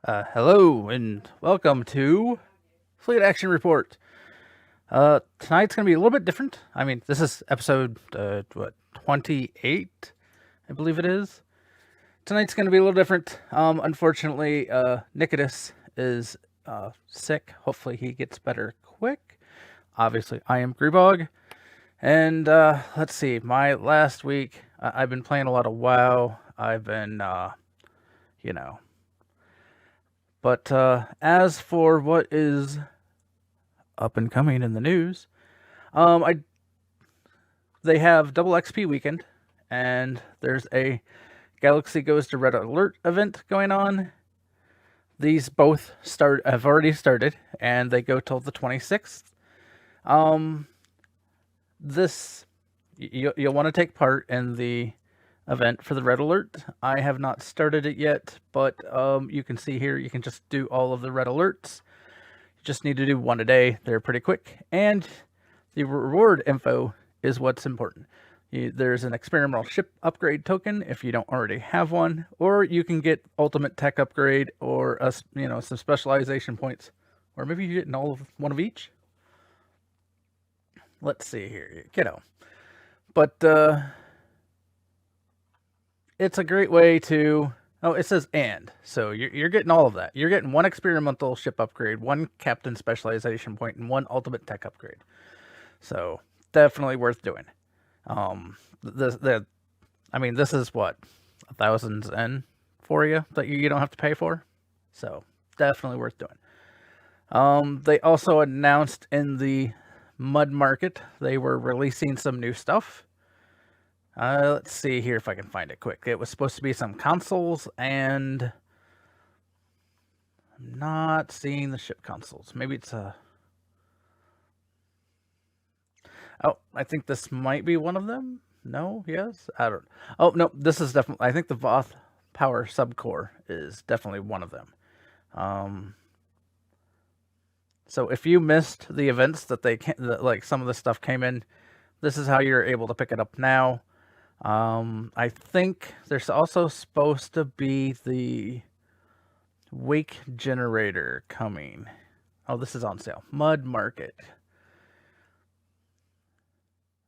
Hello and welcome to Fleet Action Report. Tonight's going to be a little bit different. I mean, this is episode 28, I believe it is. Tonight's going to be a little different. Unfortunately, Nikodas is sick. Hopefully, he gets better quick. Obviously, I am Grebog, and let's see. My last week, I've been playing a lot of WoW. I've been, you know. But as for what is up and coming in the news, they have double XP weekend, and there's a Galaxy Goes to Red Alert event going on. These both have already started, and they go till the 26th. You'll want to take part in the event for the Red Alert. I have not started it yet, but you can see here, you can just do all of the Red Alerts. You just need to do one a day. They're pretty quick. And the reward info is what's important. There's an experimental ship upgrade token if you don't already have one, or you can get ultimate tech upgrade or some specialization points, or maybe you get one of each. Let's see here, But it's a great way to... Oh, it says and. So you're getting all of that. You're getting one experimental ship upgrade, one captain specialization point, and one ultimate tech upgrade. So definitely worth doing. This is what, 1,000 Zen for you that you don't have to pay for. So definitely worth doing. They also announced in the Mud Market they were releasing some new stuff. Let's see here if I can find it quick. It was supposed to be some consoles, and I'm not seeing the ship consoles. Maybe it's a... Oh, I think this might be one of them. No? Yes? I don't... Oh, no, this is definitely... I think the Voth Power Subcore is definitely one of them. So if you missed the events that like some of the stuff came in, this is how you're able to pick it up now. I think there's also supposed to be the wake generator coming. Oh, this is on sale. Mud Market.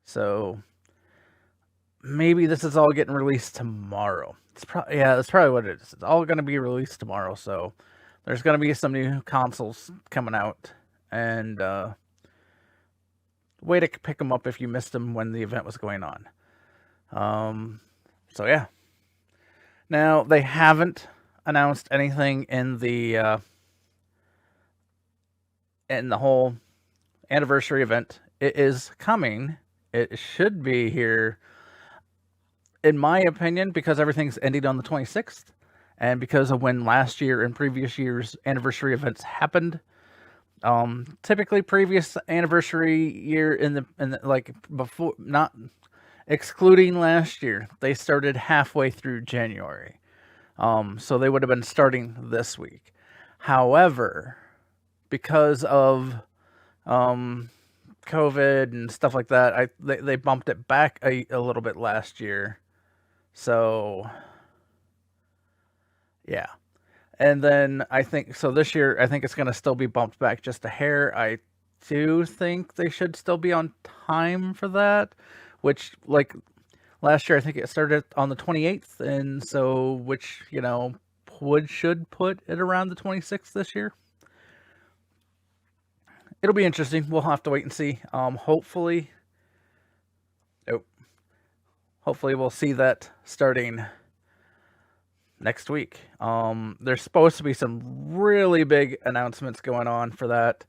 So maybe this is all getting released tomorrow. That's probably what it is. It's all going to be released tomorrow. So there's going to be some new consoles coming out, and way to pick them up if you missed them when the event was going on. So yeah. Now they haven't announced anything in the whole anniversary event. It is coming. It should be here, in my opinion, because everything's ending on the 26th, and because of when last year and previous years' anniversary events happened. Typically, previous anniversary year in the like before, not excluding last year, they started halfway through January. So they would have been starting this week. However, because of COVID and stuff like that, they bumped it back a little bit last year. So yeah. And then I think, so this year, I think it's going to still be bumped back just a hair. I do think they should still be on time for that, which, like, last year, I think it started on the 28th, and so, which, should put it around the 26th this year. It'll be interesting. We'll have to wait and see. Hopefully we'll see that starting next week. There's supposed to be some really big announcements going on for that.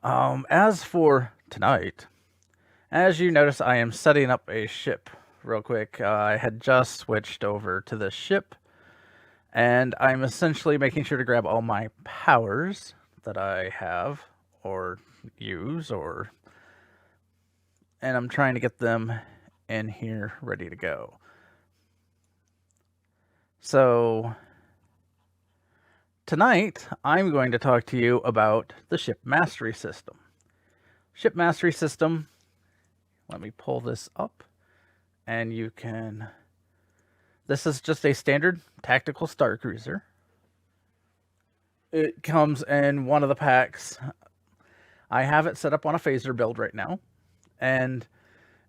As for tonight, as you notice, I am setting up a ship real quick. I had just switched over to this ship, and I'm essentially making sure to grab all my powers that I have or use, and I'm trying to get them in here ready to go. So tonight, I'm going to talk to you about the Ship Mastery System. Ship Mastery System, let me pull this up, and you can... This is just a standard tactical star cruiser. It comes in one of the packs. I have it set up on a phaser build right now, and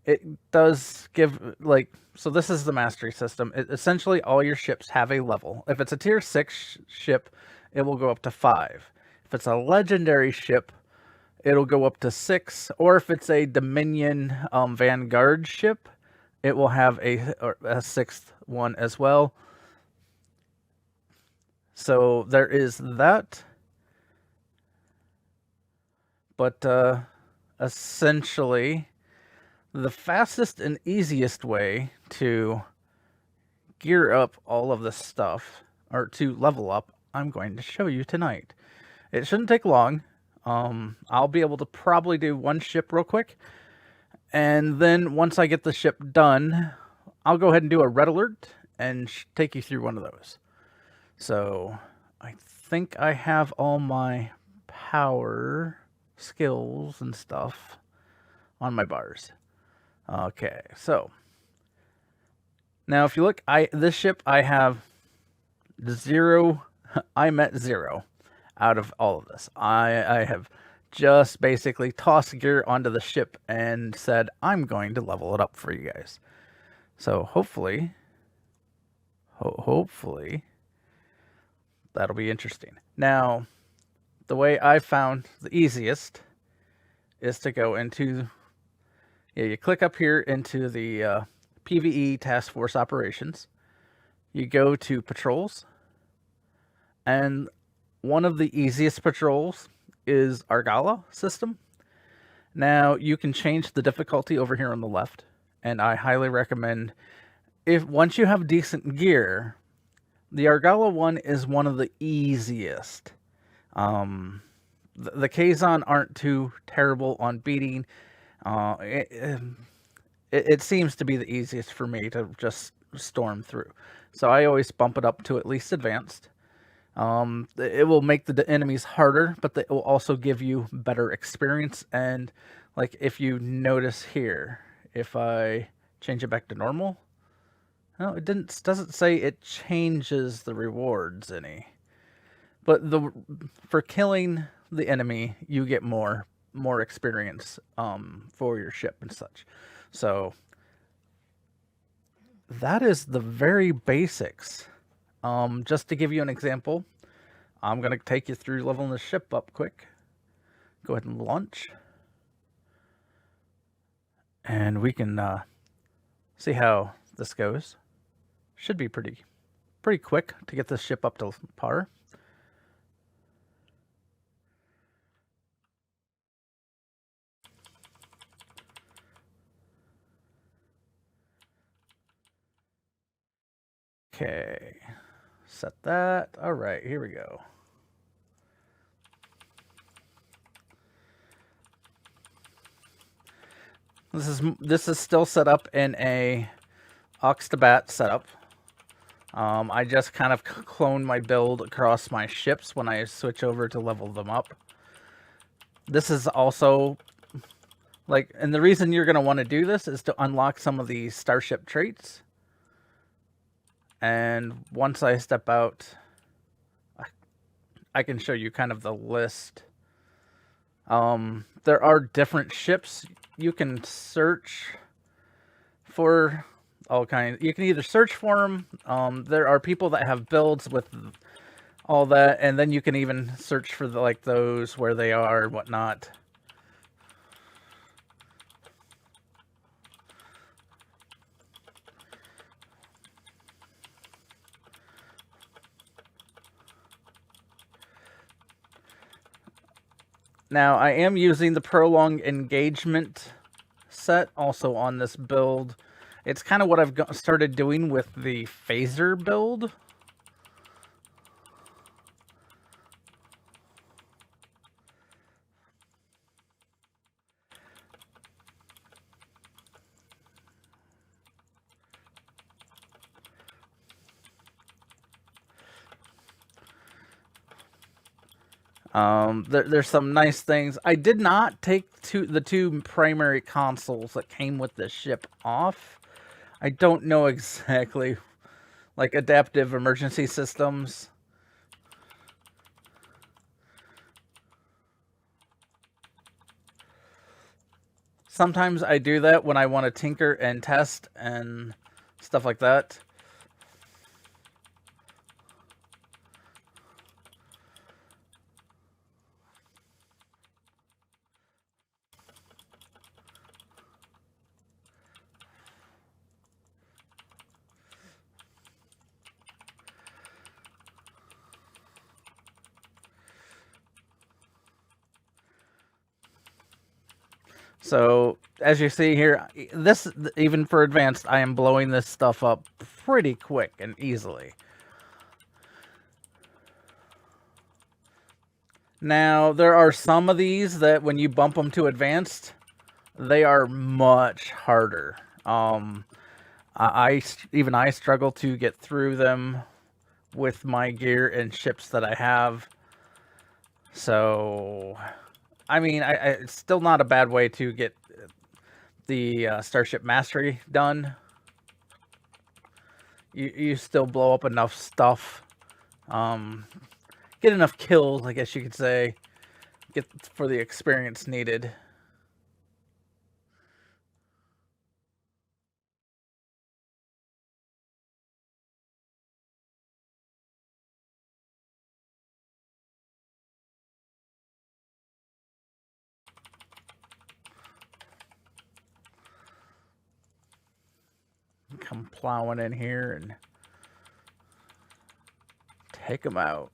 it does give, like, so this is the mastery system. Essentially, all your ships have a level. If it's a tier 6 ship, it will go up to 5. If it's a legendary ship, it'll go up to 6. Or if it's a Dominion Vanguard ship, it will have a 6th one as well. So there is that. But essentially, the fastest and easiest way to gear up all of this stuff, or to level up, I'm going to show you tonight. It shouldn't take long. I'll be able to probably do one ship real quick, and then once I get the ship done, I'll go ahead and do a red alert and take you through one of those. So I think I have all my power skills and stuff on my bars. Okay, so now if you look, this ship I have 0. I'm at 0 out of all of this. I have just basically tossed gear onto the ship and said I'm going to level it up for you guys. So hopefully that'll be interesting. Now, the way I found the easiest is to go into, you click up here into the PvE Task Force Operations. You go to Patrols, and one of the easiest patrols is Argala system. Now, you can change the difficulty over here on the left, and I highly recommend, once you have decent gear, the Argala one is one of the easiest. The Kazon aren't too terrible on beating. It seems to be the easiest for me to just storm through. So I always bump it up to at least advanced. It will make the enemies harder, but it will also give you better experience. And like if you notice here, if I change it back to normal, no, it doesn't say it changes the rewards any. But for killing the enemy, you get more experience for your ship and such. So that is the very basics. Just to give you an example, I'm going to take you through leveling the ship up quick. Go ahead and launch. And we can see how this goes. Should be pretty quick to get this ship up to par. Okay, set that. All right, here we go. This is still set up in a Ox to Bat setup. I just kind of clone my build across my ships when I switch over to level them up. This is also like, and the reason you're going to want to do this is to unlock some of the Starship traits. And once I step out, I can show you kind of the list. There are different ships. You can search for all kinds. You can either search for them. There are people that have builds with all that, and then you can even search for like those where they are and whatnot. Now, I am using the Prolonged Engagement set also on this build. It's kind of what I've started doing with the Phaser build. There's some nice things. I did not take the two primary consoles that came with the ship off. I don't know exactly, like adaptive emergency systems. Sometimes I do that when I want to tinker and test and stuff like that. So, as you see here, this, even for advanced, I am blowing this stuff up pretty quick and easily. Now, there are some of these that when you bump them to advanced, they are much harder. Even I struggle to get through them with my gear and ships that I have. So, I mean, it's still not a bad way to get the Starship Mastery done. You still blow up enough stuff, get enough kills, I guess you could say, get for the experience needed. Come plowing in here and take them out.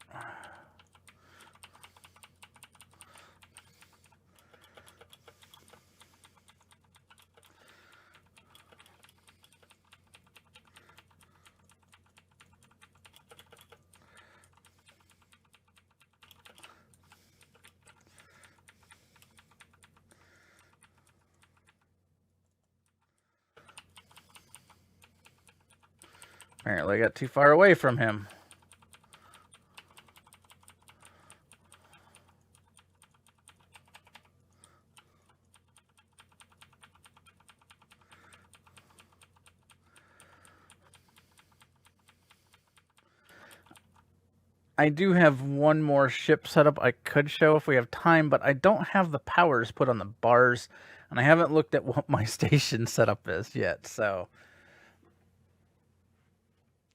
Apparently I got too far away from him. I do have one more ship setup I could show if we have time, but I don't have the powers put on the bars, and I haven't looked at what my station setup is yet, so...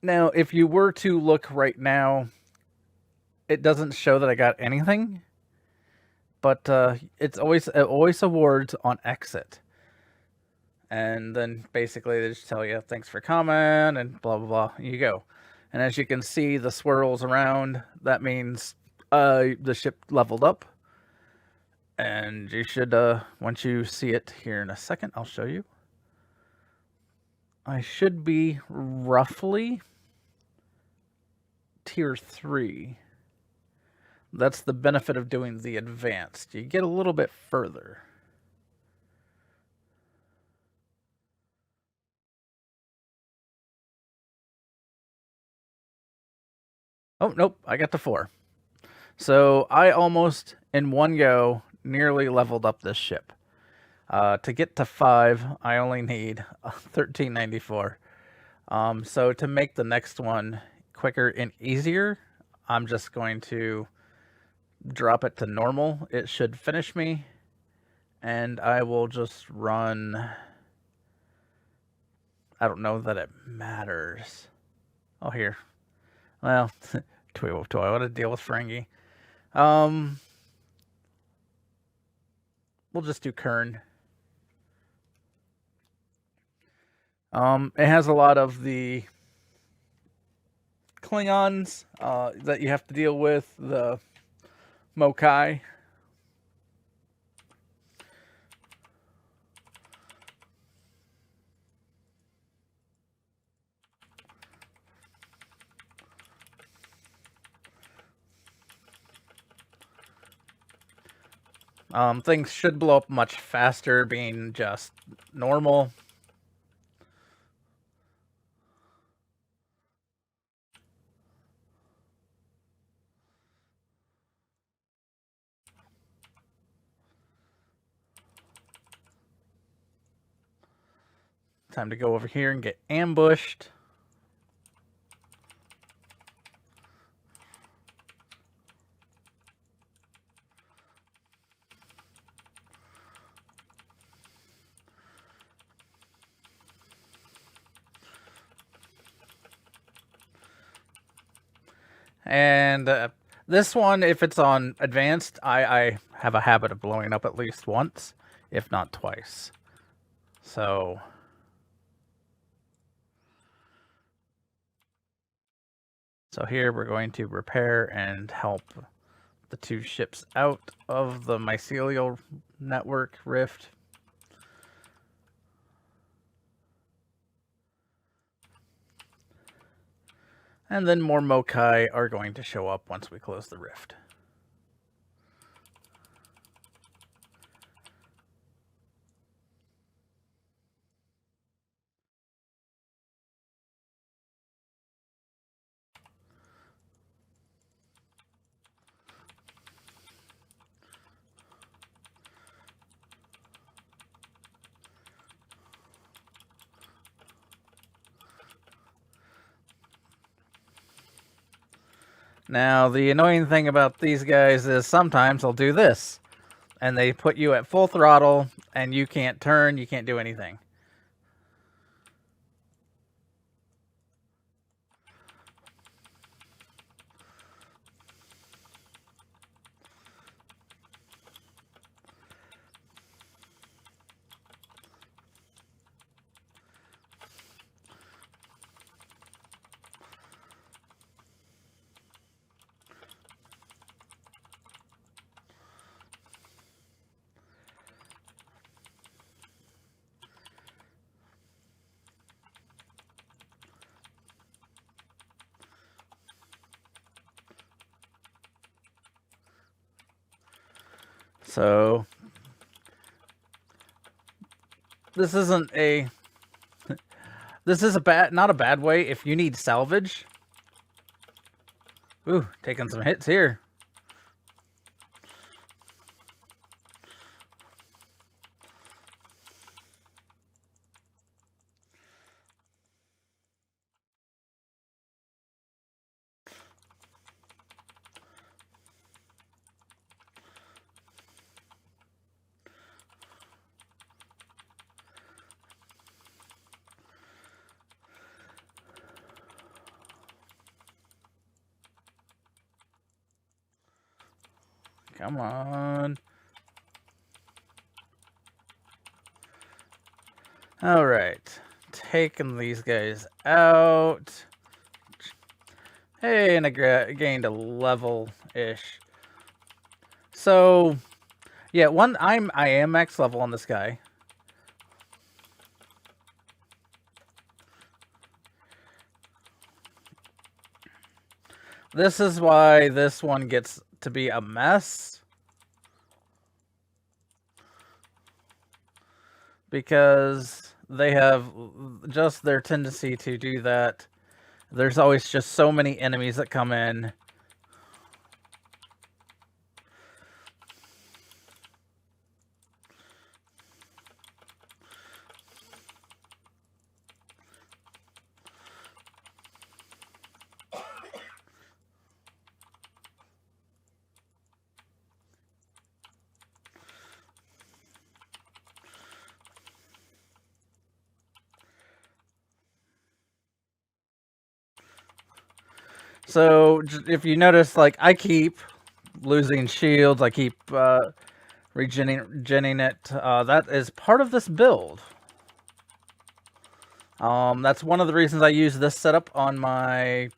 Now, if you were to look right now, it doesn't show that I got anything, but it always awards on exit. And then basically they just tell you, thanks for coming, and blah, blah, blah, you go. And as you can see, the swirls around, that means the ship leveled up. And you should, once you see it here in a second, I'll show you. I should be roughly tier 3. That's the benefit of doing the advanced. You get a little bit further. Oh, nope, I got to 4. So I almost, in one go, nearly leveled up this ship. To get to 5, I only need 1394. So to make the next one quicker and easier, I'm just going to drop it to normal. It should finish me, and I will just run... I don't know that it matters. Oh, here. Well, do I want to deal with Ferengi? We'll just do Kern. It has a lot of the Klingons that you have to deal with, the Mokai. Things should blow up much faster being just normal. Time to go over here and get ambushed. And this one, if it's on advanced, I have a habit of blowing up at least once, if not twice. So here we're going to repair and help the two ships out of the mycelial network rift. And then more Mokai are going to show up once we close the rift. Now, the annoying thing about these guys is sometimes they'll do this, and they put you at full throttle, and you can't turn, you can't do anything. So this isn't a this is not a bad way if you need salvage. Ooh, taking some hits here. Come on. All right. Taking these guys out. Hey, and I gained a level-ish. So, yeah, I am max level on this guy. This is why this one gets to be a mess. Because they have just their tendency to do that. There's always just so many enemies that come in. So if you notice, like, I keep losing shields, I keep regenning it. That is part of this build. That's one of the reasons I use this setup on my,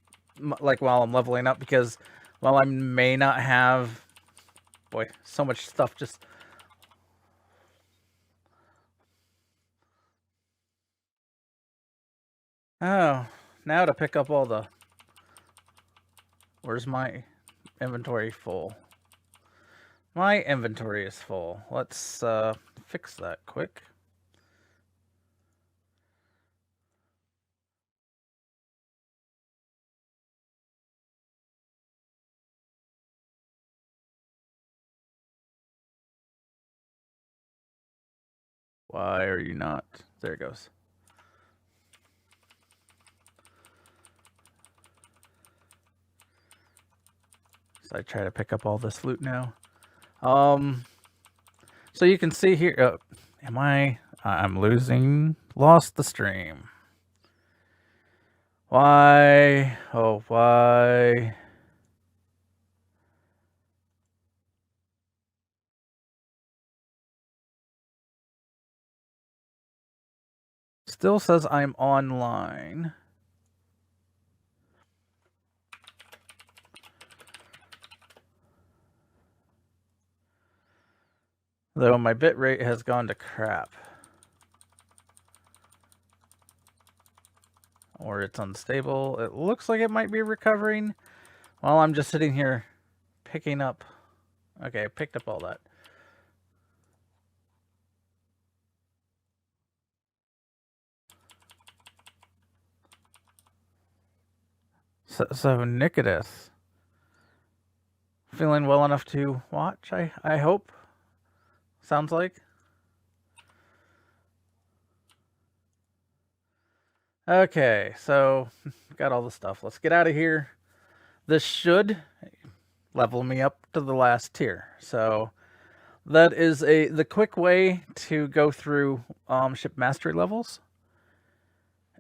like, while I'm leveling up, because while I may not have, boy, so much stuff just. Oh, now to pick up all the. Where's my inventory full? My inventory is full. Let's fix that quick. Why are you not? There it goes. So I try to pick up all this loot now. So you can see here. I'm losing. Lost the stream. Why? Oh, why? Still says I'm online. Though my bitrate has gone to crap. Or it's unstable. It looks like it might be recovering while I'm just sitting here picking up. Okay, I picked up all that. So Nikodas. Feeling well enough to watch, I hope. Sounds like. Okay, so got all the stuff. Let's get out of here. This should level me up to the last tier. So that is the quick way to go through ship mastery levels.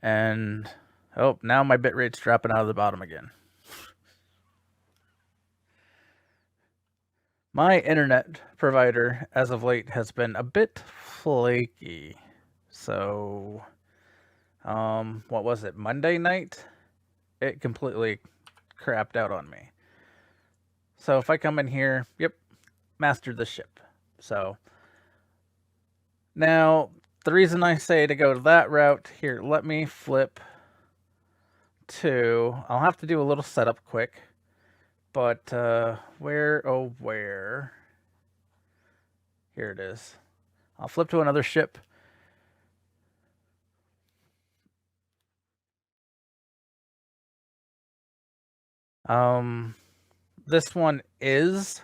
And oh, now my bitrate's dropping out of the bottom again. My internet provider, as of late, has been a bit flaky. So, what was it, Monday night? It completely crapped out on me. So if I come in here, yep, mastered the ship. So, now, the reason I say to go that route, here, let me flip to, I'll have to do a little setup quick. But, where, oh, where? Here it is. I'll flip to another ship. This one is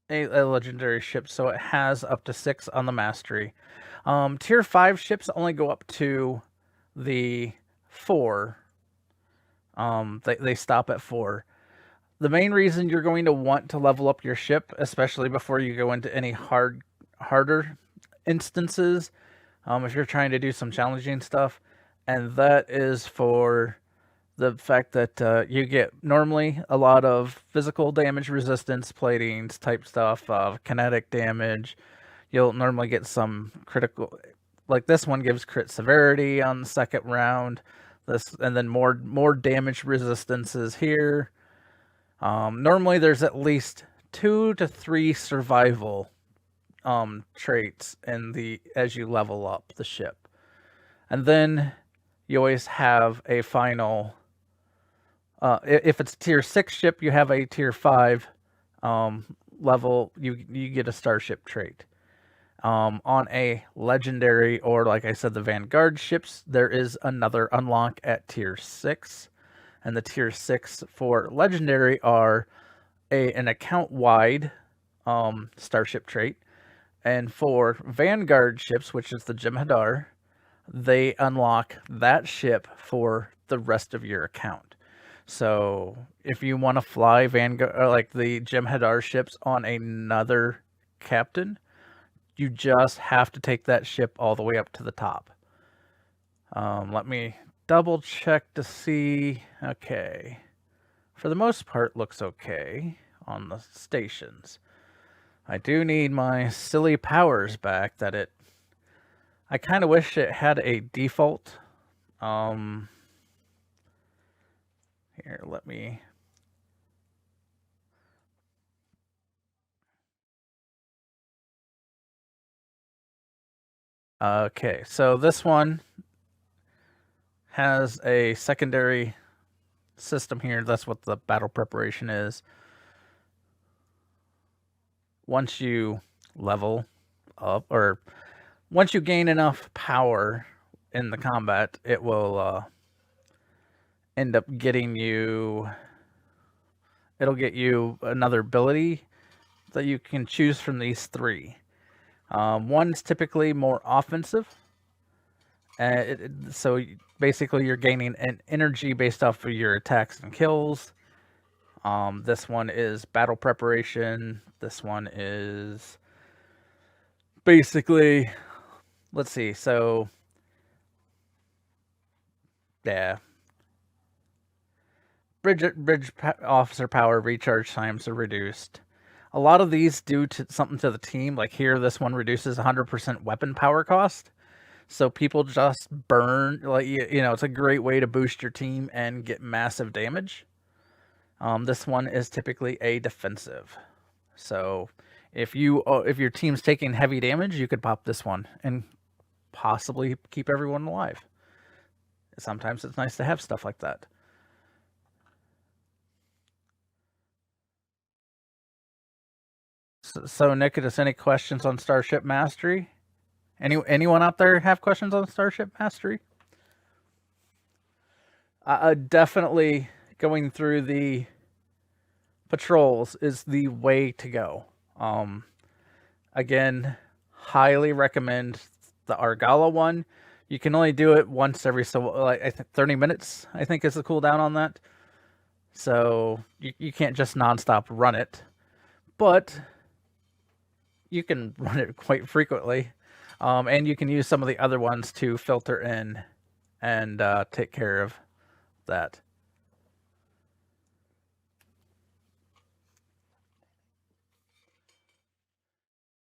a legendary ship, so it has up to 6 on the mastery. Tier 5 ships only go up to the 4. They stop at 4. The main reason you're going to want to level up your ship, especially before you go into any harder instances, if you're trying to do some challenging stuff, and that is for the fact that you get normally a lot of physical damage resistance platings type stuff, kinetic damage. You'll normally get some critical, like this one gives crit severity on the second round. This, and then more damage resistances here. Normally there's at least 2 to 3 survival traits in the as you level up the ship. And then you always have a final if it's tier 6 ship, you have a tier 5 level, you get a Starship trait. On a legendary, or like I said, the Vanguard ships, there is another unlock at tier 6. And the tier 6 for legendary are an account-wide Starship trait. And for Vanguard ships, which is the Jem'Hadar, they unlock that ship for the rest of your account. So if you want to fly Vanguard, or like the Jem'Hadar ships on another captain, you just have to take that ship all the way up to the top. Let me double check to see. Okay. For the most part, looks okay on the stations. I do need my silly powers back that it... I kind of wish it had a default. Here, let me... Okay, so this one has a secondary system here. That's what the battle preparation is. Once you level up, or once you gain enough power in the combat, it will end up getting you... It'll get you another ability that you can choose from these 3. One's typically more offensive. So basically you're gaining an energy based off of your attacks and kills. This one is battle preparation. This one is basically, let's see, so yeah. Bridge officer power recharge times are reduced. A lot of these do something to the team. Like here, this one reduces 100% weapon power cost. So people just burn, like, it's a great way to boost your team and get massive damage. This one is typically a defensive. So if your team's taking heavy damage, you could pop this one and possibly keep everyone alive. Sometimes it's nice to have stuff like that. So Nikodas, any questions on Starship Mastery? Anyone out there have questions on Starship Mastery? Definitely going through the patrols is the way to go. Again, highly recommend the Argala one. You can only do it once every I think 30 minutes, I think, is the cooldown on that. So you can't just nonstop run it, but you can run it quite frequently. And you can use some of the other ones to filter in and take care of that.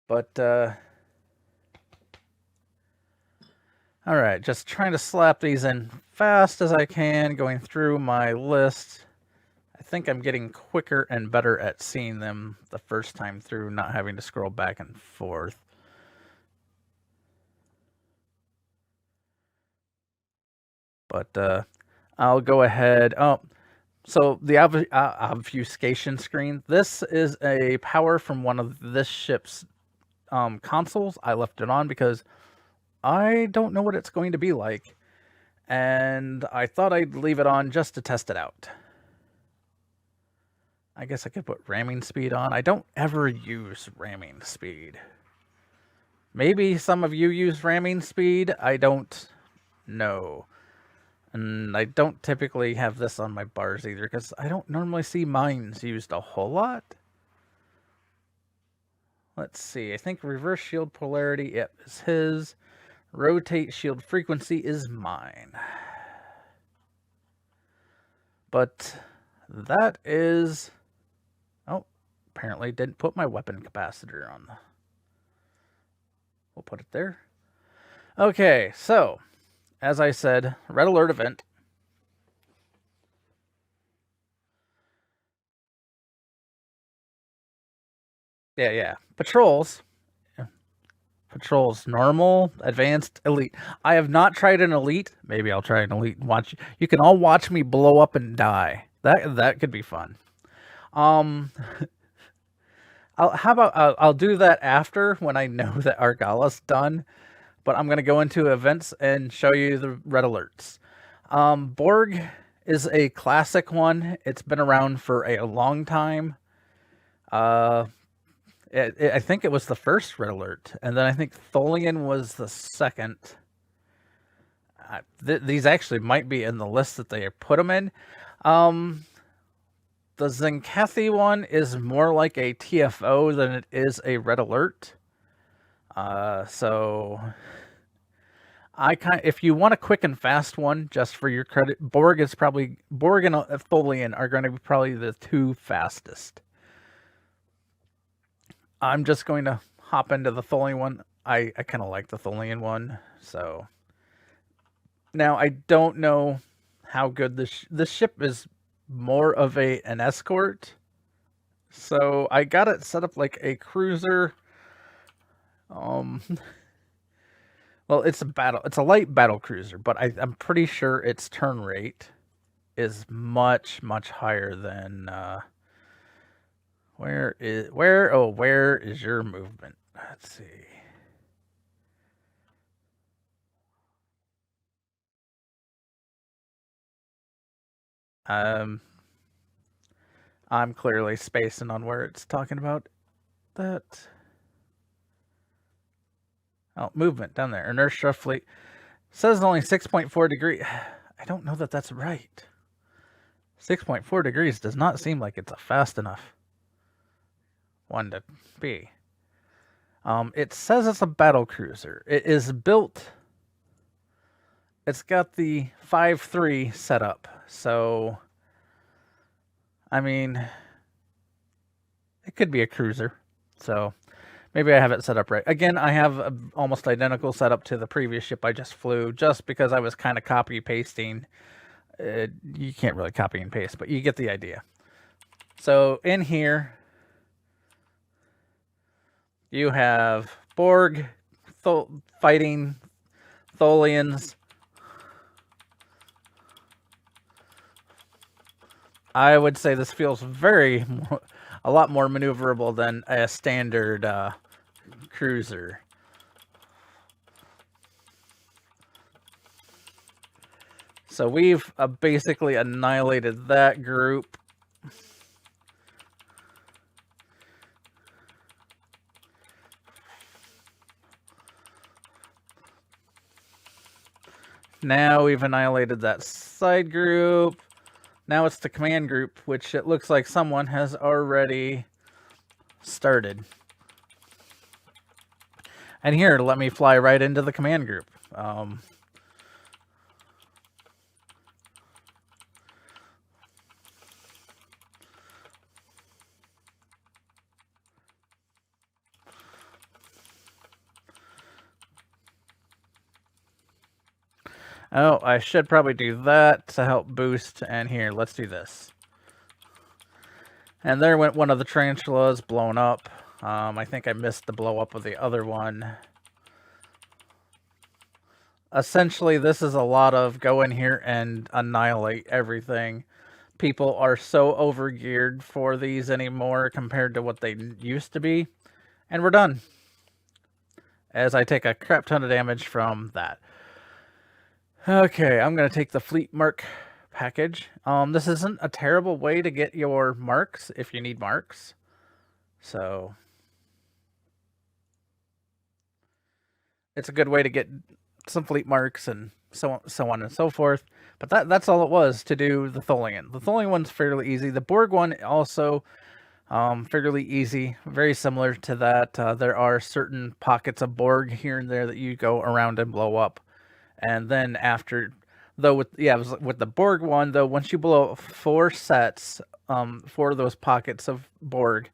But, alright, just trying to slap these in fast as I can, going through my list. I think I'm getting quicker and better at seeing them the first time through, not having to scroll back and forth. But, I'll go ahead. Oh, so the obfuscation screen. This is a power from one of this ship's consoles. I left it on because I don't know what it's going to be like, and I thought I'd leave it on just to test it out. I guess I could put ramming speed on. I don't ever use ramming speed. Maybe some of you use ramming speed. I don't know. And I don't typically have this on my bars either, because I don't normally see mines used a whole lot. Let's see, I think reverse shield polarity, yep, is his. Rotate shield frequency is mine. But that is... Oh, apparently didn't put my weapon capacitor on. We'll put it there. Okay, so, as I said, red alert event. Yeah. Patrols. Patrols, normal, advanced, elite. I have not tried an elite. Maybe I'll try an elite and watch. You can all watch me blow up and die. That could be fun. How about I'll do that after, when I know that Argala's done. But I'm gonna go into events and show you the red alerts. Borg is a classic one. It's been around for a long time. I think it was the first red alert, and then I think Tholian was the second. These actually might be in the list that they put them in. The Zenkathi one is more like a TFO than it is a red alert. So if you want a quick and fast one, just for your credit, Borg and Tholian are going to be probably the two fastest. I'm just going to hop into the Tholian one. I kind of like the Tholian one. So now I don't know how good this ship is. More of an escort. So I got it set up like a cruiser. Well, it's a light battle cruiser, but I'm pretty sure its turn rate is much higher than where is your movement? Let's see. I'm clearly spacing on where it's talking about that. Oh, movement down there. Inertia fleet. Says only 6.4 degrees. I don't know that that's right. 6.4 degrees does not seem like it's a fast enough one to be. It says it's a battle cruiser. It is built. It's got the 5.3 setup. So, I mean, It could be a cruiser. So maybe I have it set up right. Again, I have a almost identical setup to the previous ship I just flew, just because I was kind of copy pasting. You can't really copy and paste, but you get the idea. So in here, you have Borg fighting Tholians. I would say this feels a lot more maneuverable than a standard cruiser. So we've basically annihilated that group. Now we've annihilated that side group. Now it's the command group, which it looks like someone has already started. And here, let me fly right into the command group. Oh, I should probably do that to help boost. And here, let's do this. And there went one of the tarantulas blown up. I think I missed the blow up of the other one. Essentially, this is a lot of go in here and annihilate everything. People are so overgeared for these anymore compared to what they used to be. And we're done. As I take a crap ton of damage from that. Okay, I'm going to take the Fleet Mark package. This isn't a terrible way to get your marks if you need marks. So it's a good way to get some fleet marks and so on and so forth. But that's all it was to do the Tholian. The Tholian one's fairly easy. The Borg one also fairly easy, very similar to that. There are certain pockets of Borg here and there that you go around and blow up. And then after, though, with the Borg one, though, once you blow up 4 sets, 4 of those pockets of Borg,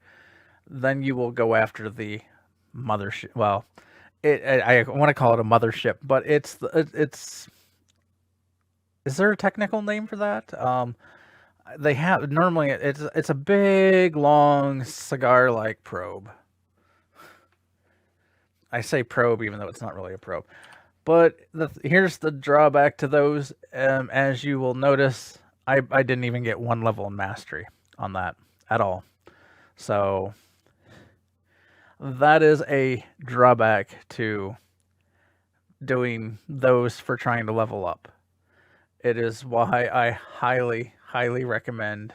then you will go after the mothership. Well, I want to call it a mothership, but it's. Is there a technical name for that? They have normally it's a big, long cigar-like probe. I say probe even though it's not really a probe. But here's the drawback to those. As you will notice, I didn't even get 1 level in mastery on that at all. So that is a drawback to doing those for trying to level up. It is why I highly, highly recommend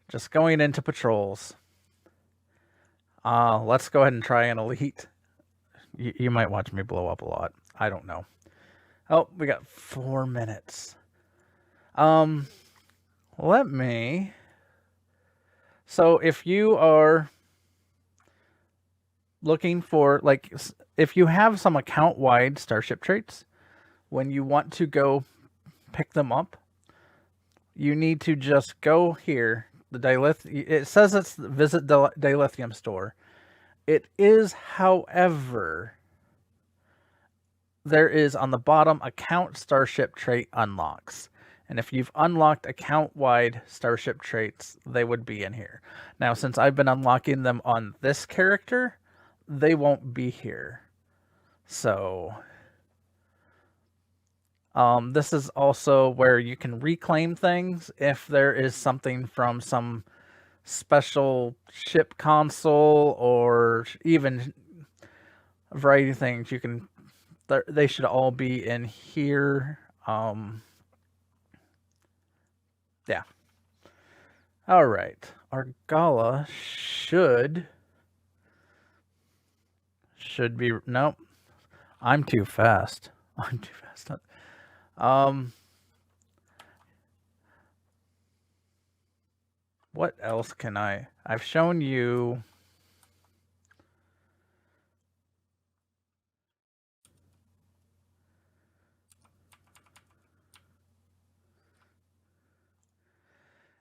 just going into patrols. Let's go ahead and try an elite. You might watch me blow up a lot. I don't know. Oh, we got 4 minutes. Let me... So if you are looking for, like, if you have some account-wide Starship traits, when you want to go pick them up, you need to just go here. It says it's visit the dilithium store. It is, however, there is on the bottom account Starship trait unlocks. And if you've unlocked account-wide Starship traits, they would be in here. Now, since I've been unlocking them on this character, they won't be here. So, this is also where you can reclaim things if there is something from some special ship console or even a variety of things. You can, they should all be in here. Yeah. All right. Argala should be, nope. I'm too fast. I'm too fast. What else can I've shown you.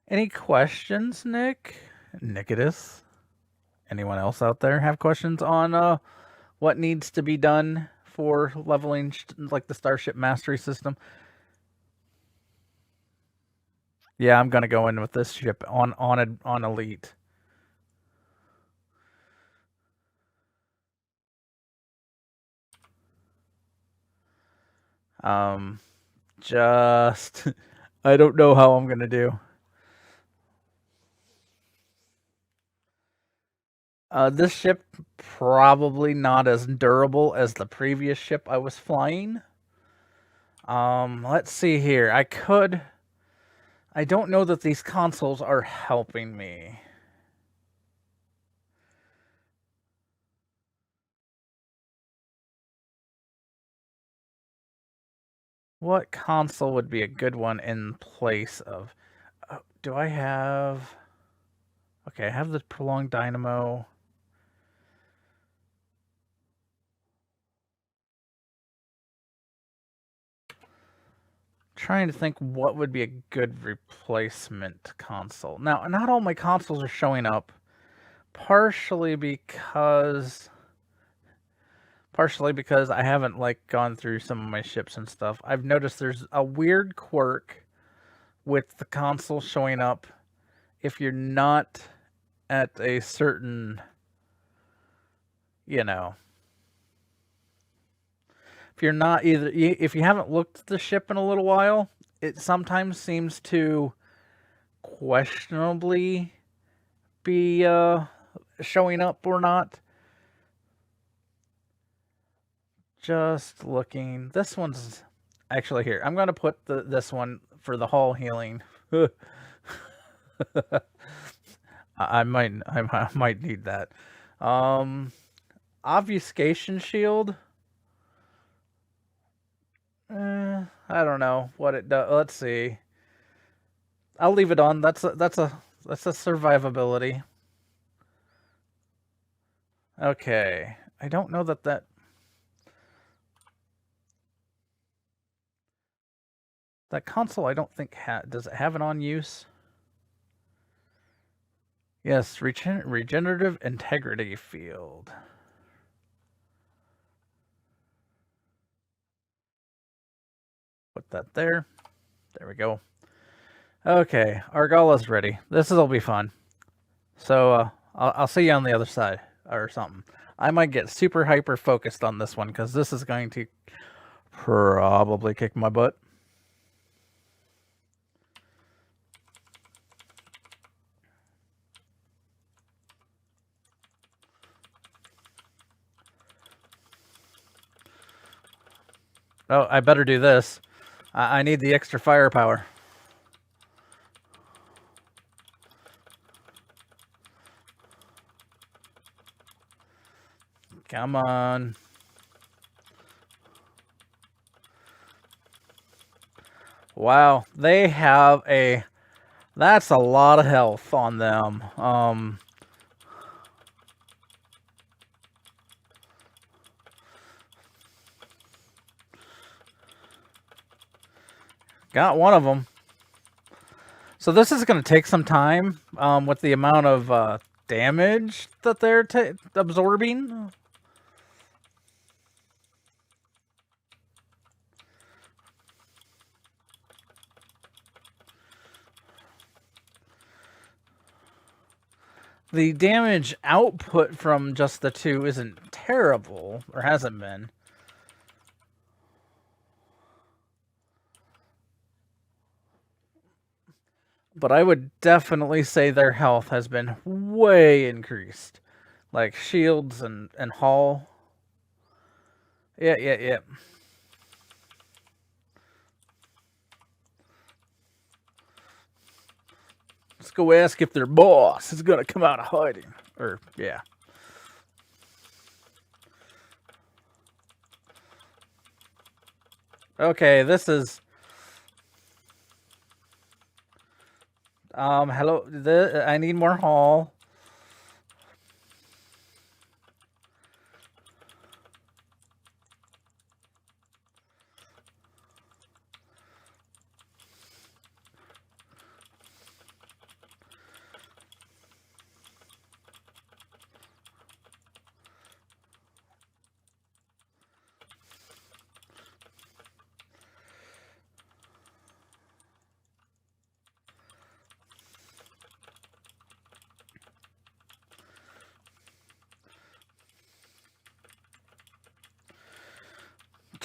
Any questions, Nick? Nikodas? Anyone else out there have questions on what needs to be done for leveling like the Starship Mastery system? Yeah, I'm gonna go in with this ship on Elite. Just I don't know how I'm gonna do. This ship probably not as durable as the previous ship I was flying. Let's see here. I don't know that these consoles are helping me. What console would be a good one in place of... do I have... Okay, I have the prolonged dynamo. Trying to think what would be a good replacement console. Now, not all my consoles are showing up, partially because I haven't like gone through some of my ships and stuff. I've noticed there's a weird quirk with the console showing up if you're not at a certain, you know, if you're not if you haven't looked at the ship in a little while, it sometimes seems to questionably be showing up or not. Just looking. This one's actually here. I'm going to put this one for the hull healing. I might need that. Obfuscation shield. I don't know what it does. Let's see. I'll leave it on. That's a survivability. Okay. I don't know that console, I don't think does it have an on use? Yes, regenerative integrity field. Put that there. There we go. Okay, Argala's ready. This will be fun. So I'll see you on the other side or something. I might get super hyper focused on this one because this is going to probably kick my butt. Oh, I better do this. I need the extra firepower. Come on. Wow, they have a... That's a lot of health on them. Got one of them. So this is going to take some time with the amount of damage that they're absorbing. The damage output from just the two isn't terrible, or hasn't been. But I would definitely say their health has been way increased. Like shields and hull. Yeah. Let's go ask if their boss is gonna come out of hiding. Or, yeah. Okay, this is... hello, I need more hull.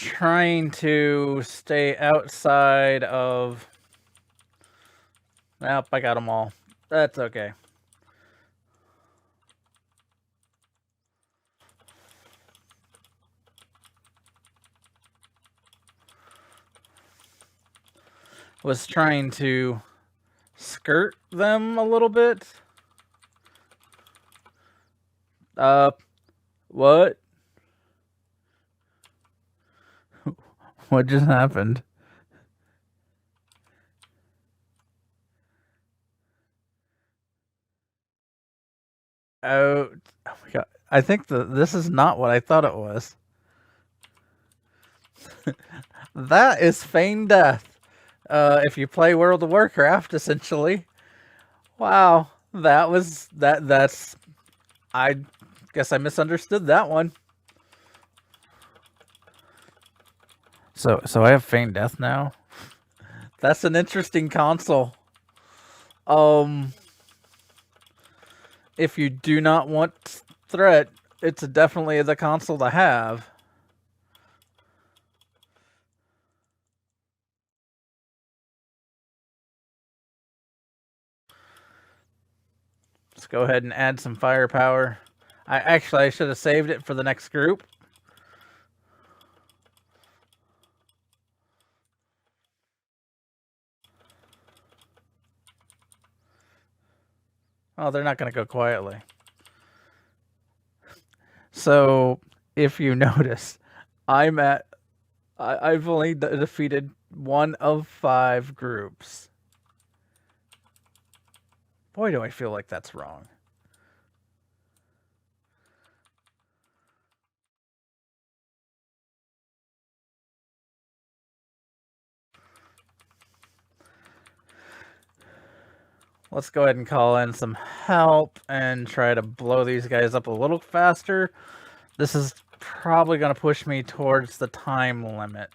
trying to stay outside of... Nope, I got them all. That's okay. Was trying to skirt them a little bit. What? What just happened? Oh my god. I think this is not what I thought it was. That is feigned death. If you play World of Warcraft, essentially. Wow. That's... I guess I misunderstood that one. So I have feigned death now? That's an interesting console. If you do not want threat, it's definitely the console to have. Let's go ahead and add some firepower. I should have saved it for the next group. Oh, they're not going to go quietly. So, if you notice, I've only defeated 1 of 5 groups. Boy, do I feel like that's wrong. Let's go ahead and call in some help and try to blow these guys up a little faster. This is probably going to push me towards the time limit.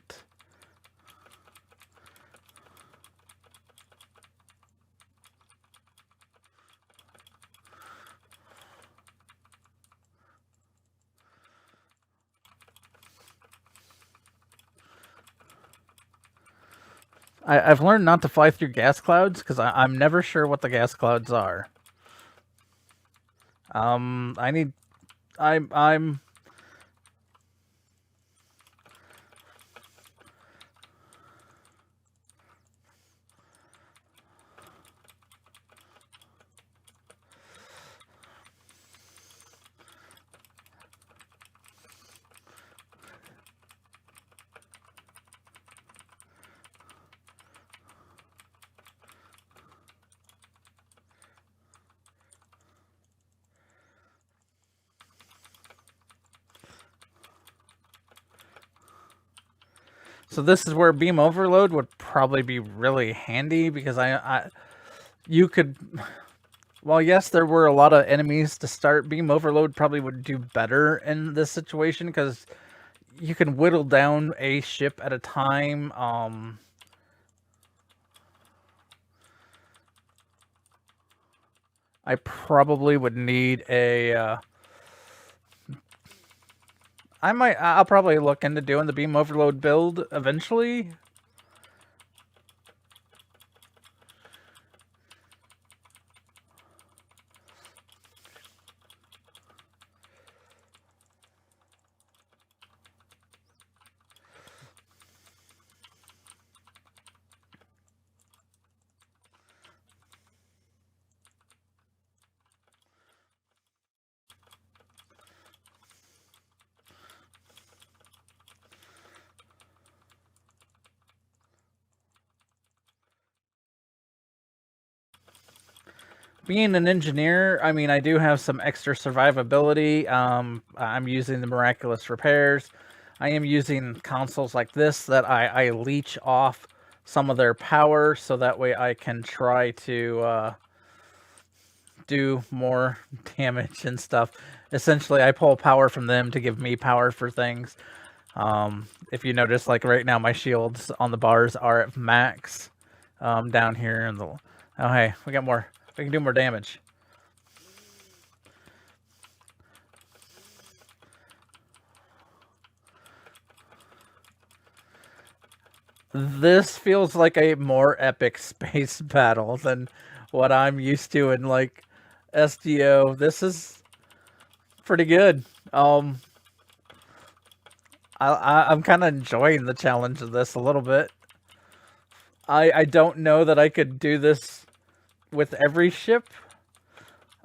I've learned not to fly through gas clouds because I'm never sure what the gas clouds are. I'm So this is where beam overload would probably be really handy because you could, well, yes, there were a lot of enemies to start. Beam overload probably would do better in this situation because you can whittle down a ship at a time. I probably would need a... I'll probably look into doing the beam overload build eventually. Being an engineer, I mean, I do have some extra survivability. I'm using the miraculous repairs. I am using consoles like this that I leech off some of their power so that way I can try to do more damage and stuff. Essentially, I pull power from them to give me power for things. If you notice, like right now, my shields on the bars are at max down here in the... Oh, hey, we got more. We can do more damage. This feels like a more epic space battle than what I'm used to in like SDO. This is pretty good. I'm kind of enjoying the challenge of this a little bit. I don't know that I could do this with every ship.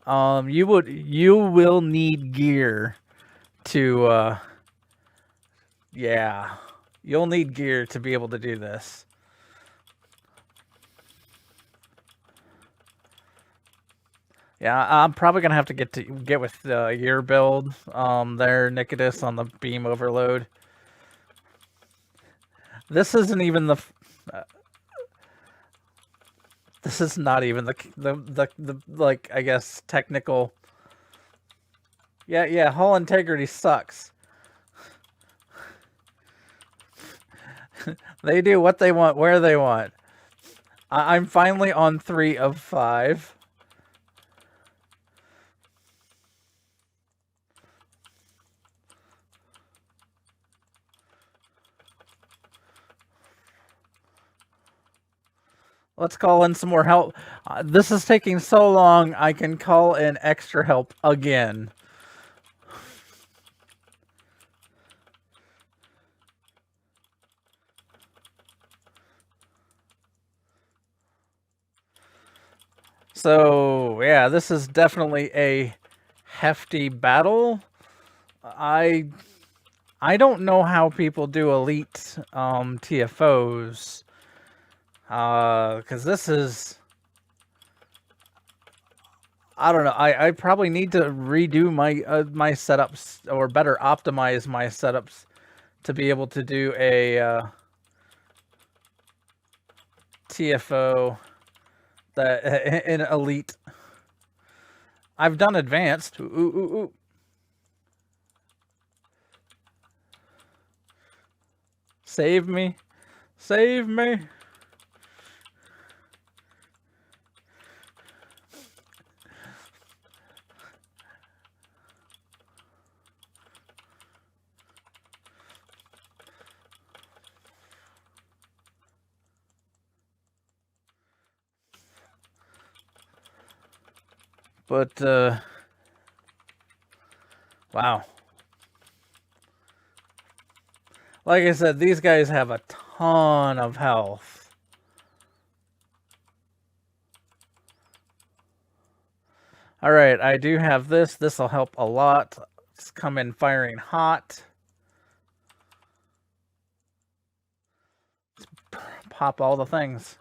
You will need gear to yeah, you'll need gear to be able to do this. Yeah, I'm probably gonna have to get with your build there, Nikodas, on the beam overload. This isn't even this is not even the like, I guess, technical. Yeah, hull integrity sucks. They do what they want, where they want. I'm finally on 3 of 5. Let's call in some more help. This is taking so long, I can call in extra help again. So, yeah, this is definitely a hefty battle. I don't know how people do elite TFOs. Because this is... I don't know. I probably need to redo my setups, or better optimize my setups to be able to do a TFO that in elite. I've done advanced. Ooh. Save me. Save me. But, wow. Like I said, these guys have a ton of health. Alright, I do have this. This will help a lot. Let's come in firing hot. Let's pop all the things.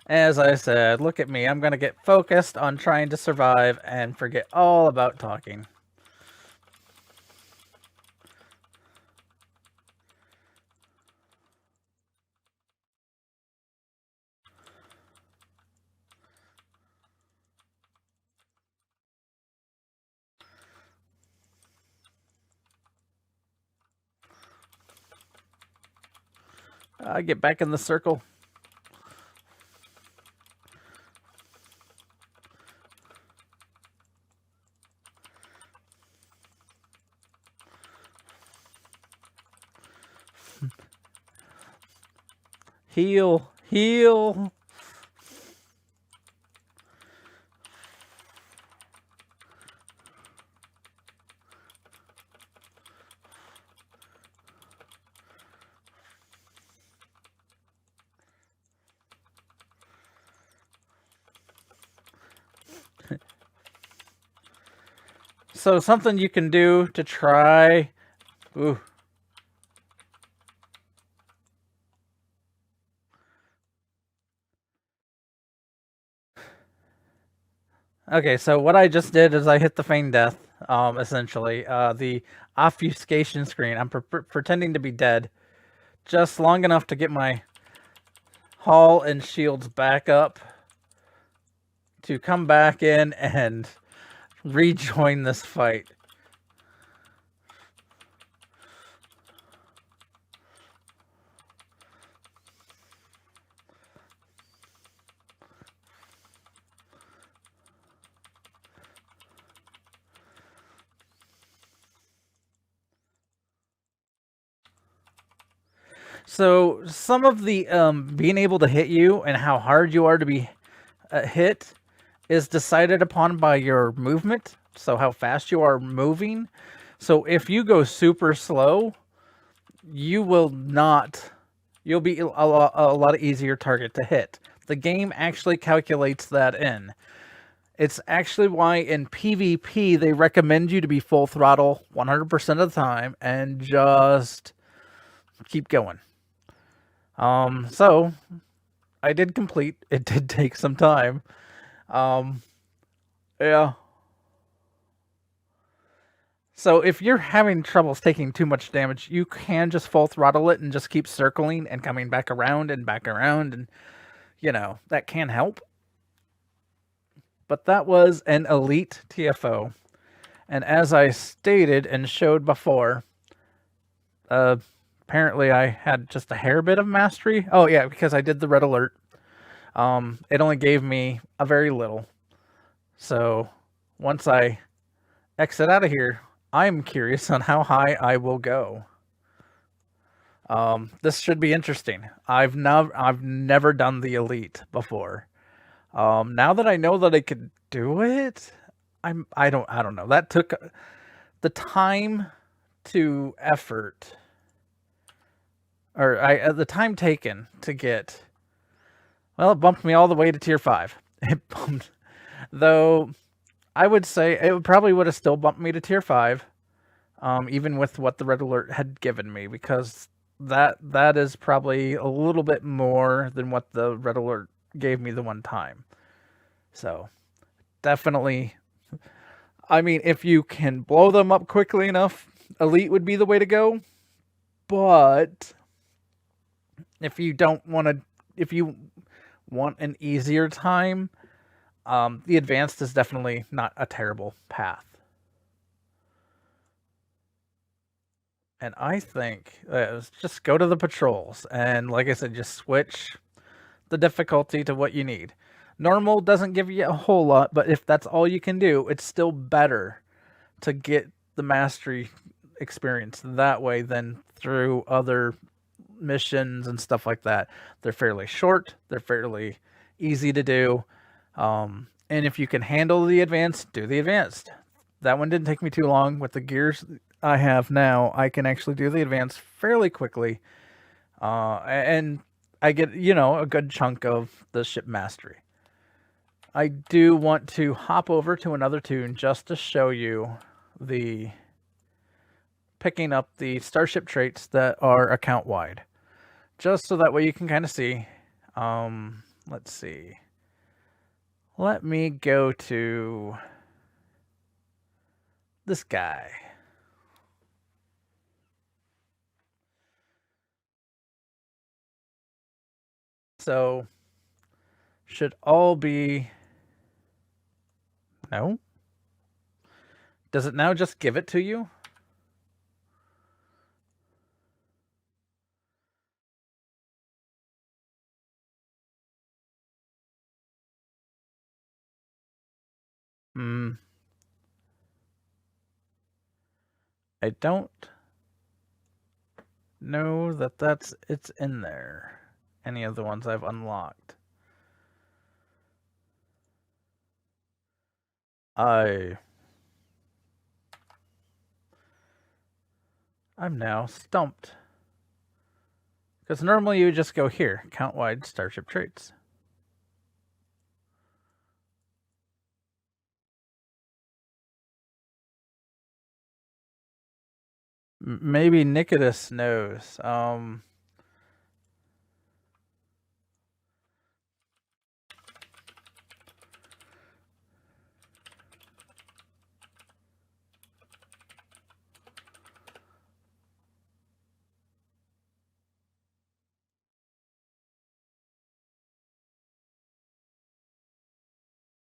As I said, look at me. I'm going to get focused on trying to survive and forget all about talking. Get back in the circle. Heal. So something you can do to try... Ooh. Okay, so what I just did is I hit the feign death, essentially. The obfuscation screen. I'm pretending to be dead. Just long enough to get my hull and shields back up to come back in and rejoin this fight. So some of the being able to hit you and how hard you are to be hit is decided upon by your movement. So how fast you are moving. So if you go super slow, you will not. You'll be a lot easier target to hit. The game actually calculates that in. It's actually why in PvP they recommend you to be full throttle 100% of the time and just keep going. So I did complete. It did take some time. Yeah. So if you're having troubles taking too much damage, you can just full throttle it and just keep circling and coming back around, and that can help. But that was an elite TFO. And as I stated and showed before, apparently I had just a hair bit of mastery. Oh yeah, because I did the red alert. It only gave me a very little. So once I exit out of here, I'm curious on how high I will go. This should be interesting. I've never done the elite before. Now that I know that I could do it, I don't know. That took the time to effort, or the time taken to get. Well, it bumped me all the way to tier 5. It bumped, though. I would say it probably would have still bumped me to tier 5, even with what the red alert had given me, because that is probably a little bit more than what the red alert gave me the one time. So definitely, I mean, if you can blow them up quickly enough, elite would be the way to go. But if you don't want to, if you want an easier time, the advanced is definitely not a terrible path. And I think just go to the patrols, and like I said, just switch the difficulty to what you need. Normal doesn't give you a whole lot, but if that's all you can do, it's still better to get the mastery experience that way than through other missions and stuff like that. They're fairly short, they're fairly easy to do. And if you can handle the advanced, do the advanced. That one didn't take me too long. With the gears I have now, I can actually do the advanced fairly quickly. And I get, a good chunk of the ship mastery. I do want to hop over to another tune just to show you the picking up the Starship traits that are account wide. Just so that way you can kind of see. Let's see. Let me go to this guy. So, should all be... No? Does it now just give it to you? I don't know that it's in there. Any of the ones I've unlocked. I'm now stumped. Because normally you would just go here, count wide Starship traits. Maybe Nikodas knows.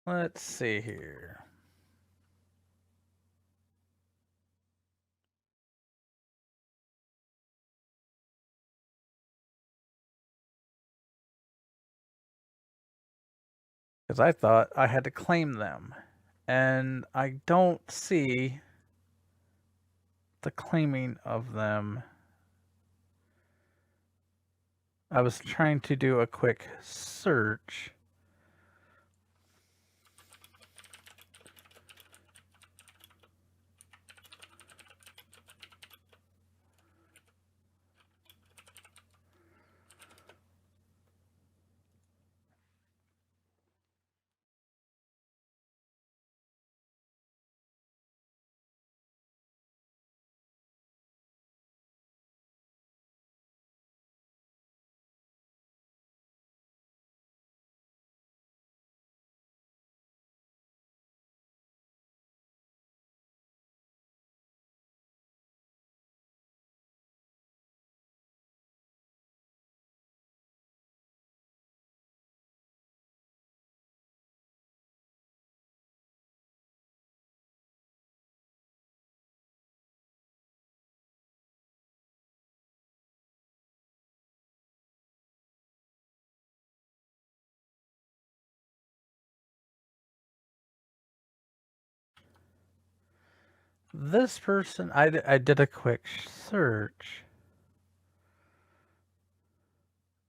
Let's see here. Because I thought I had to claim them. And I don't see the claiming of them. I was trying to do a quick search. This person, I did a quick search.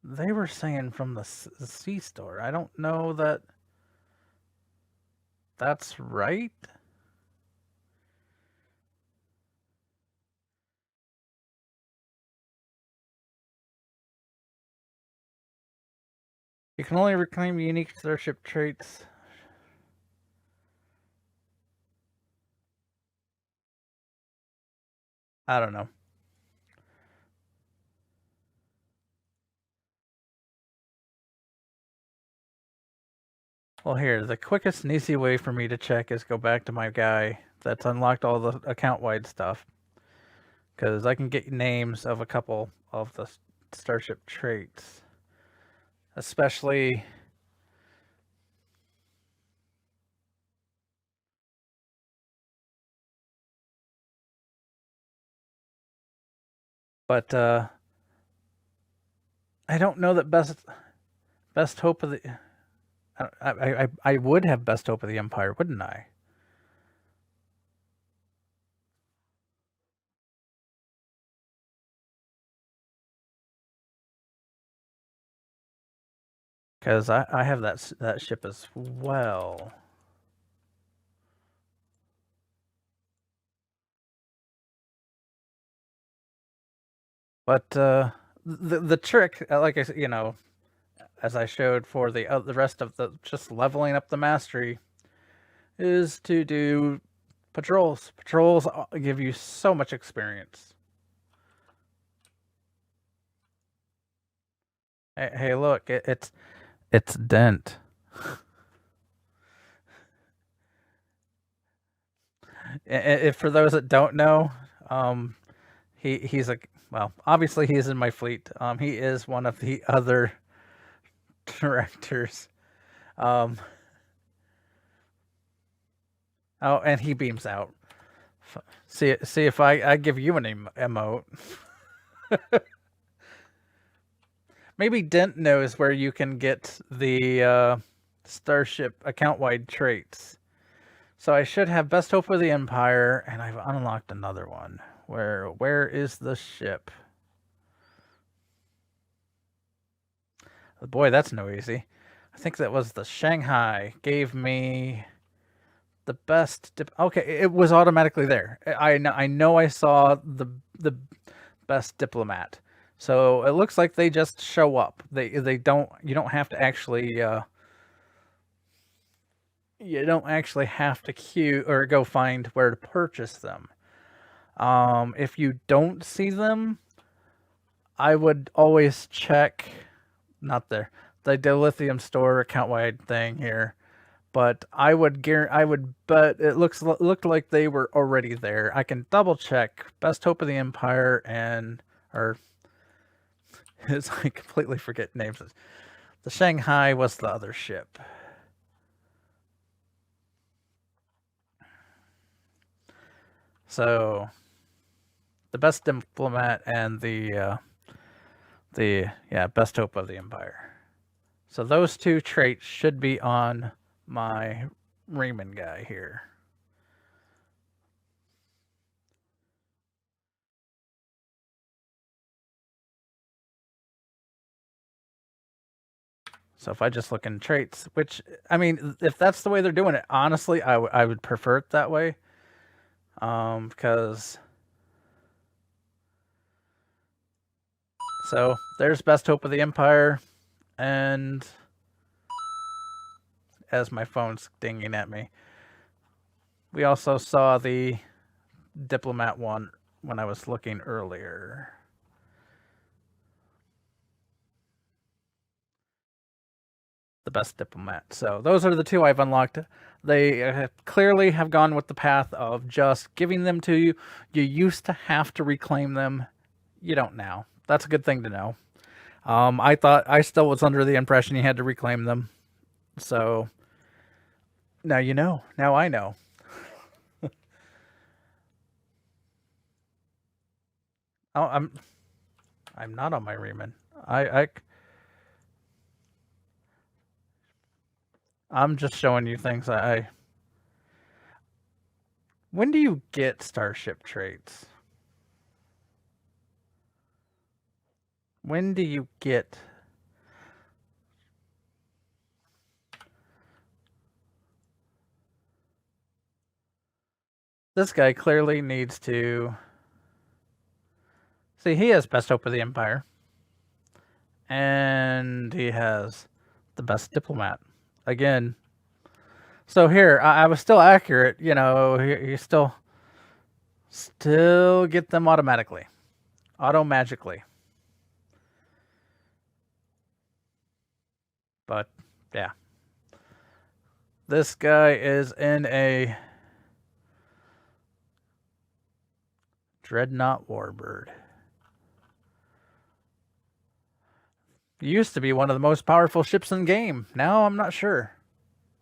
They were saying from the C store. I don't know that that's right. You can only reclaim unique Starship traits. I don't know. Well, here, the quickest and easy way for me to check is go back to my guy that's unlocked all the account-wide stuff. Because I can get names of a couple of the Starship traits. Especially... But, I don't know that best hope of the... I would have best hope of the Empire, wouldn't I? Because I have that ship as well. But the trick, like I said, as I showed for the rest of the just leveling up the mastery, is to do patrols. Patrols give you so much experience. Hey, look, it's Dent. If for those that don't know, he's a well, obviously he's in my fleet. He is one of the other directors. Um, oh, and he beams out. See if I give you an emote. Maybe Dent knows where you can get the Starship account-wide traits. So I should have Best Hope of the Empire, and I've unlocked another one. Where is the ship? Boy, that's no easy. I think that was the Shanghai. Gave me the best. Okay, it was automatically there. I know I saw the best diplomat. So it looks like they just show up. They don't. You don't have to actually. You don't actually have to queue or go find where to purchase them. If you don't see them, I would always check. Not there. The dilithium store account wide thing here. But I would bet it looked like they were already there. I can double check. Best Hope of the Empire and or it's I completely forget names. The Shanghai was the other ship. So the best diplomat and the best hope of the Empire. So those two traits should be on my Raymond guy here. So if I just look in traits, which, I mean, if that's the way they're doing it, honestly, I would prefer it that way. Because... So there's Best Hope of the Empire, and as my phone's dinging at me, we also saw the Diplomat one when I was looking earlier. The Best Diplomat. So those are the two I've unlocked. They clearly have gone with the path of just giving them to you. You used to have to reclaim them. You don't now. That's a good thing to know. I still was under the impression you had to reclaim them. So now you know. Now I know. Oh, I'm not on my Riemann. I'm just showing you things When do you get Starship traits? When do you get... This guy clearly needs to... See, he has Best Hope of the Empire. And he has the Best Diplomat. Again. So here, I was still accurate. You know, you still get them automatically. Auto-magically. But, yeah. This guy is in a Dreadnought Warbird. Used to be one of the most powerful ships in the game. Now I'm not sure.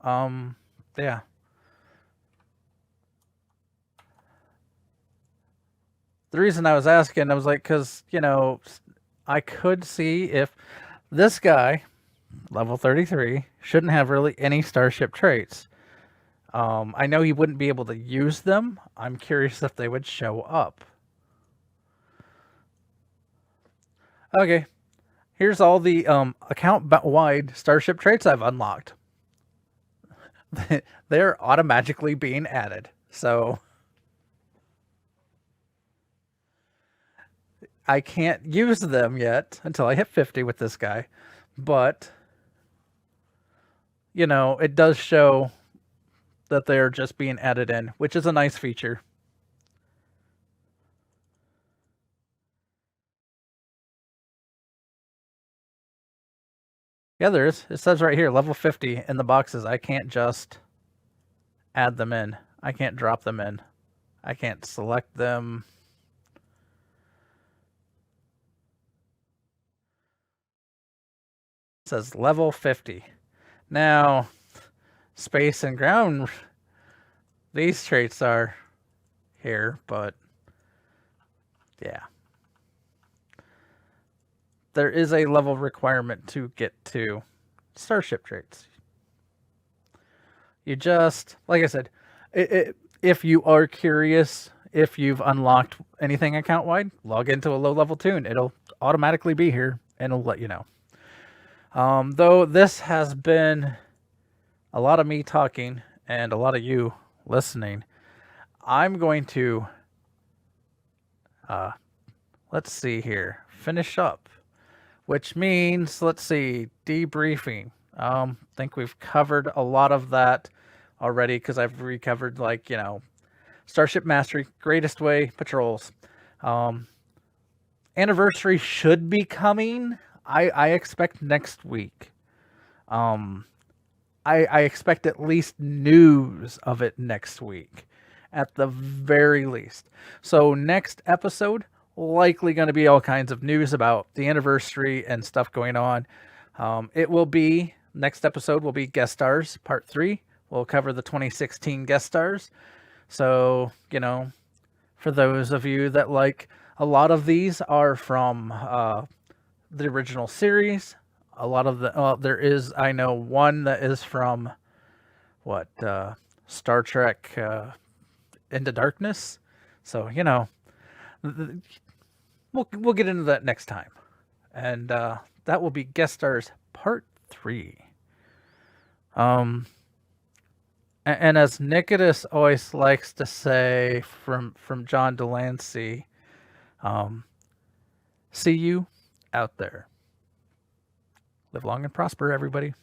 Yeah. The reason I was asking, I was like, because, you know, I could see if this guy, level 33, shouldn't have really any Starship traits. I know he wouldn't be able to use them. I'm curious if they would show up. Okay. Here's all the account-wide Starship traits I've unlocked. They're automatically being added. So I can't use them yet until I hit 50 with this guy. But, you know, it does show that they're just being added in, which is a nice feature. Yeah, there is. It says right here, level 50 in the boxes. I can't just add them in. I can't drop them in. I can't select them. It says level 50. Now, space and ground, these traits are here, but yeah. There is a level requirement to get to Starship traits. You just, like I said, if you are curious, if you've unlocked anything account-wide, log into a low-level tune. It'll automatically be here, and it'll let you know. Though this has been a lot of me talking and a lot of you listening, I'm going to, let's see here, finish up. Which means, let's see, debriefing. Think we've covered a lot of that already because I've recovered, like, you know, Starship Mastery, Greatest Way, Patrols. Anniversary should be coming. I expect next week. I expect at least news of it next week, at the very least. So next episode, likely going to be all kinds of news about the anniversary and stuff going on. It will be, next episode will be Guest Stars, Part 3. We'll cover the 2016 Guest Stars. So, you know, for those of you that like, a lot of these are from the original series. A lot of the, there is, I know, one that is from, what, Star Trek Into Darkness. So, you know, we'll get into that next time. And that will be Guest Stars Part 3. And as Nikodas always likes to say from John Delancey, see you out there. Live long and prosper, everybody.